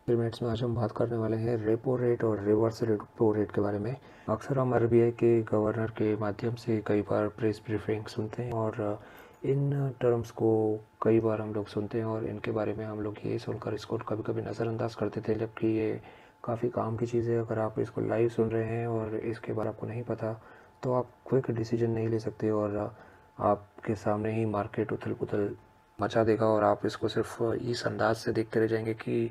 Minutes में आज हम बात करने वाले हैं रेपो रेट और रिवर्स रेपो रेट के बारे में। अक्सर हम आरबीआई के गवर्नर के माध्यम से कई बार प्रेस ब्रीफिंग सुनते हैं और इन टर्म्स को कई बार हम लोग सुनते हैं और इनके बारे में हम लोग ये सुनकर इसको कभी कभी नज़रअंदाज करते थे, जबकि ये काफ़ी काम की चीज़ है। अगर आप इसको लाइव सुन रहे हैं और इसके बारे में आपको नहीं पता तो आप क्विक डिसीजन नहीं ले सकते और आपके सामने ही मार्केट उथल पुथल मचा देगा और आप इसको सिर्फ इस अंदाज से देखते रह जाएंगे कि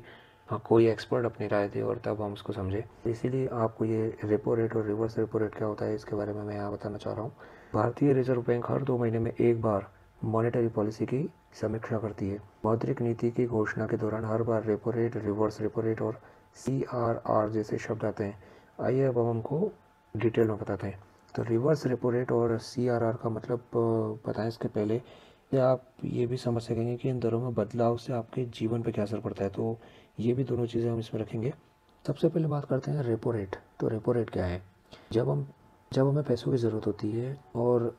कोई एक्सपर्ट अपनी राय दे और तब हम उसको समझे। इसीलिए आपको ये रेपो रेट और रिवर्स रेपो रेट क्या होता है इसके बारे में मैं यहाँ बताना चाह रहा हूँ। भारतीय रिजर्व बैंक हर 2 महीने में एक बार मॉनेटरी पॉलिसी की समीक्षा करती है। मौद्रिक नीति की घोषणा के दौरान हर बार repo rate, reverse repo rate और CRR जैसे शब्द आते हैं। आइए अब हम हमको डिटेल में बताते हैं। तो रिवर्स रेपो रेट और CRR का मतलब बताएं इसके पहले या आप ये भी समझ सकेंगे कि इन दरों में बदलाव से आपके जीवन पे क्या असर पड़ता है। तो ये भी दोनों चीज़ें हम इसमें रखेंगे। सबसे पहले बात करते हैं रेपो रेट। तो रेपो रेट क्या है? जब हमें पैसों की ज़रूरत होती है और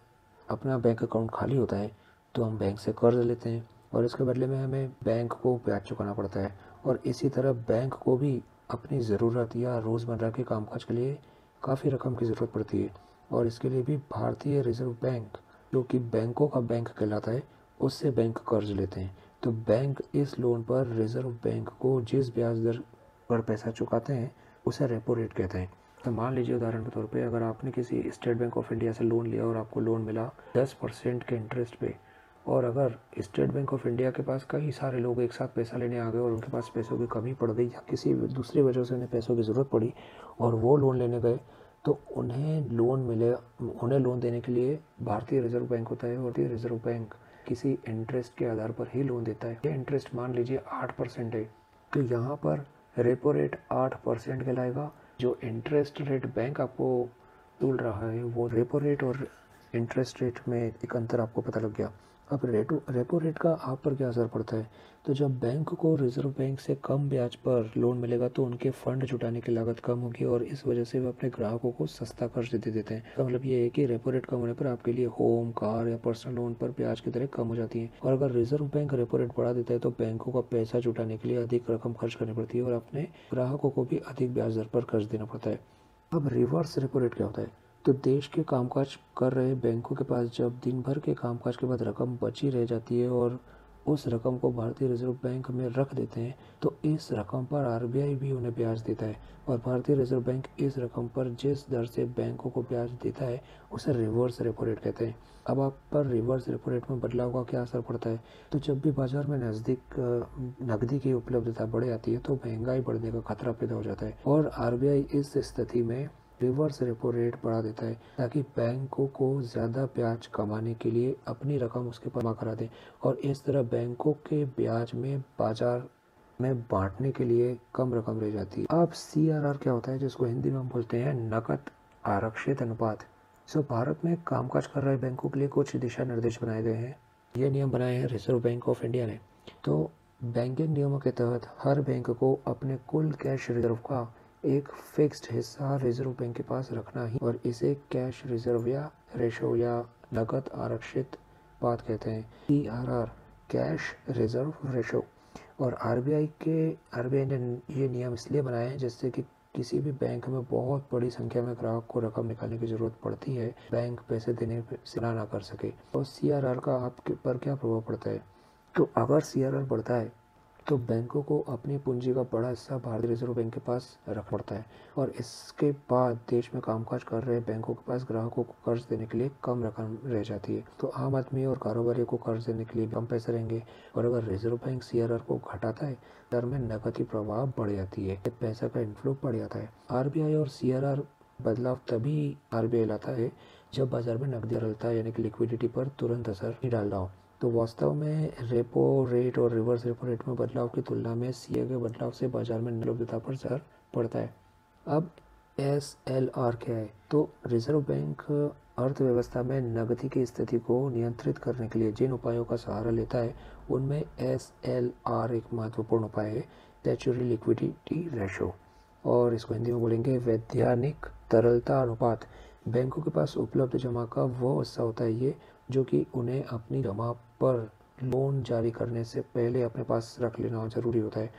अपना बैंक अकाउंट खाली होता है तो हम बैंक से कर्ज लेते हैं और इसके बदले में हमें बैंक को ब्याज चुकाना पड़ता है। और इसी तरह बैंक को भी अपनी ज़रूरत या रोज़मर्रा के कामकाज के लिए काफ़ी रकम की ज़रूरत पड़ती है और इसके लिए भी भारतीय रिजर्व बैंक, जो कि बैंकों का बैंक कहलाता है, उससे बैंक कर्ज लेते हैं। तो बैंक इस लोन पर रिजर्व बैंक को जिस ब्याज दर पर पैसा चुकाते हैं उसे रेपो रेट कहते हैं। तो मान लीजिए उदाहरण के तौर पे अगर आपने किसी स्टेट बैंक ऑफ इंडिया से लोन लिया और आपको लोन मिला 10% के इंटरेस्ट पे, और अगर स्टेट बैंक ऑफ इंडिया के पास कई सारे लोग एक साथ पैसा लेने आ गए और उनके पास पैसों की कमी पड़ गई या किसी दूसरी वजह से उन्हें पैसों की ज़रूरत पड़ी और वो लोन लेने गए तो उन्हें लोन देने के लिए भारतीय रिजर्व बैंक होता है और भारतीय रिजर्व बैंक किसी इंटरेस्ट के आधार पर ही लोन देता है। ये इंटरेस्ट मान लीजिए 8% है तो यहाँ पर रेपो रेट 8% कहलाएगा। जो इंटरेस्ट रेट बैंक आपको तूल रहा है वो रेपो रेट और इंटरेस्ट रेट में एक अंतर आपको पता लग गया। अब रेपो रेट का आप पर क्या असर पड़ता है? तो जब बैंक को रिजर्व बैंक से कम ब्याज पर लोन मिलेगा तो उनके फंड जुटाने की लागत कम होगी और इस वजह से वे अपने ग्राहकों को सस्ता कर्ज दे देते हैं। तो मतलब ये है कि रेपो रेट कम होने पर आपके लिए होम, कार या पर्सनल लोन पर ब्याज की दरें कम हो जाती हैं। और अगर रिजर्व बैंक रेपो रेट बढ़ा देता है तो बैंकों का पैसा जुटाने के लिए अधिक रकम खर्च करनी पड़ती है और अपने ग्राहकों को भी अधिक ब्याज दर पर कर्ज देना पड़ता है। अब रिवर्स रेपो रेट क्या होता है? तो देश के कामकाज कर रहे बैंकों के पास जब दिन भर के कामकाज के बाद रकम बची रह जाती है और उस रकम को भारतीय रिजर्व बैंक में रख देते हैं तो इस रकम पर आरबीआई भी उन्हें ब्याज देता है और भारतीय रिजर्व बैंक इस रकम पर जिस दर से बैंकों को ब्याज देता है उसे रिवर्स रेपो रेट कहते हैं। अब आप पर रिवर्स रेपो रेट में बदलाव का क्या असर पड़ता है? तो जब भी बाजार में नकदी की उपलब्धता बढ़ जाती है तो महंगाई बढ़ने का खतरा पैदा हो जाता है और आरबीआई इस स्थिति में रिवर्स रेपो रेट बढ़ा देता है ताकि बैंकों को ज़्यादा ब्याज कमाने के लिए अपनी रकम उसके पर जमा करा दें और इस तरह बैंकों के ब्याज में बाजार में बांटने के लिए कम रकम रह जाती है। अब CRR क्या होता है, जिसको हिंदी में हम बोलते हैं नकद आरक्षित अनुपात। भारत में कामकाज कर रहे बैंकों के लिए कुछ दिशा निर्देश बनाए गए हैं। ये नियम बनाए हैं रिजर्व बैंक ऑफ इंडिया ने। तो बैंकिंग नियमों के तहत हर बैंक को अपने कुल कैश रिजर्व का एक फिक्स्ड हिस्सा रिजर्व बैंक के पास रखना ही और इसे कैश रिजर्व या रेशो या नकद आरक्षित अनुपात कहते हैं। CRR cash reserve ratio. और आरबीआई ने ये नियम इसलिए बनाए हैं जिससे कि किसी भी बैंक में बहुत बड़ी संख्या में ग्राहक को रकम निकालने की जरूरत पड़ती है, बैंक पैसे देने से ना कर सके। और CRR का आपके पर क्या प्रभाव पड़ता है? तो अगर CRR बढ़ता है तो बैंकों को अपनी पूंजी का बड़ा हिस्सा भारतीय रिजर्व बैंक के पास रखना पड़ता है और इसके बाद देश में कामकाज कर रहे बैंकों के पास ग्राहकों को कर्ज देने के लिए कम रकम रह जाती है। तो आम आदमी और कारोबारी को कर्ज देने के लिए कम पैसे रहेंगे और अगर रिजर्व बैंक CRR को घटाता है दर में नकद की प्रवाह बढ़ जाती है, पैसा का इनफ्लो बढ़ जाता है। आरबीआई और CRR बदलाव तभी आरबीआई लाता है जब बाजार में नकदी तरलता यानी कि लिक्विडिटी पर तुरंत असर नहीं डाल रहा हो। तो वास्तव में रेपो रेट और रिवर्स रेपो रेट में बदलाव की तुलना में सीए के बदलाव से बाजार में उपलब्धता पर असर पड़ता है। अब SLR क्या है? तो रिजर्व बैंक अर्थव्यवस्था में नकदी की स्थिति को नियंत्रित करने के लिए जिन उपायों का सहारा लेता है उनमें SLR एक महत्वपूर्ण उपाय है, स्टैच्यूटरी लिक्विडिटी रेशो, और इसको हिंदी में बोलेंगे वैधानिक तरलता अनुपात। बैंकों के पास उपलब्ध जमा का वो हिस्सा होता है ये जो कि उन्हें अपनी जमा पर लोन जारी करने से पहले अपने पास रख लेना जरूरी होता है।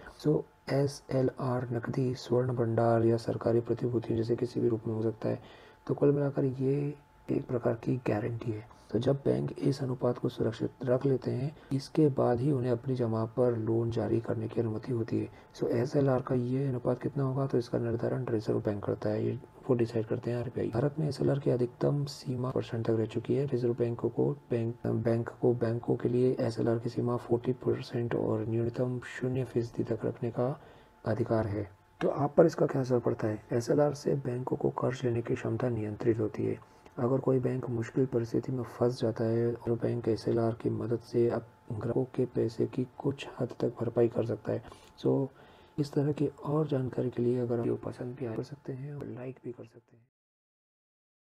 SLR नकदी, स्वर्ण भंडार या सरकारी प्रतिभूति जैसे किसी भी रूप में हो सकता है। तो कुल मिलाकर ये एक प्रकार की गारंटी है। तो जब बैंक इस अनुपात को सुरक्षित रख लेते हैं, इसके बाद ही उन्हें अपनी जमा पर लोन जारी करने की अनुमति होती है। सो SLR का ये अनुपात कितना होगा, तो इसका निर्धारण रिजर्व बैंक करता है, ये वो डिसाइड करते हैं RBI। भारत में SLR की अधिकतम सीमा % तक रह चुकी है। रिजर्व बैंकों के लिए SLR की सीमा 40% और न्यूनतम 0% तक रखने का अधिकार है। तो आप पर इसका क्या असर पड़ता है? SLR से बैंकों को कर्ज लेने की क्षमता नियंत्रित होती है। अगर कोई बैंक मुश्किल परिस्थिति में फंस जाता है और बैंक SLR की मदद से अब ग्राहकों के पैसे की कुछ हद तक भरपाई कर सकता है। सो इस तरह की और जानकारी के लिए अगर आपको पसंद भी आ सकते हैं और लाइक भी कर सकते हैं।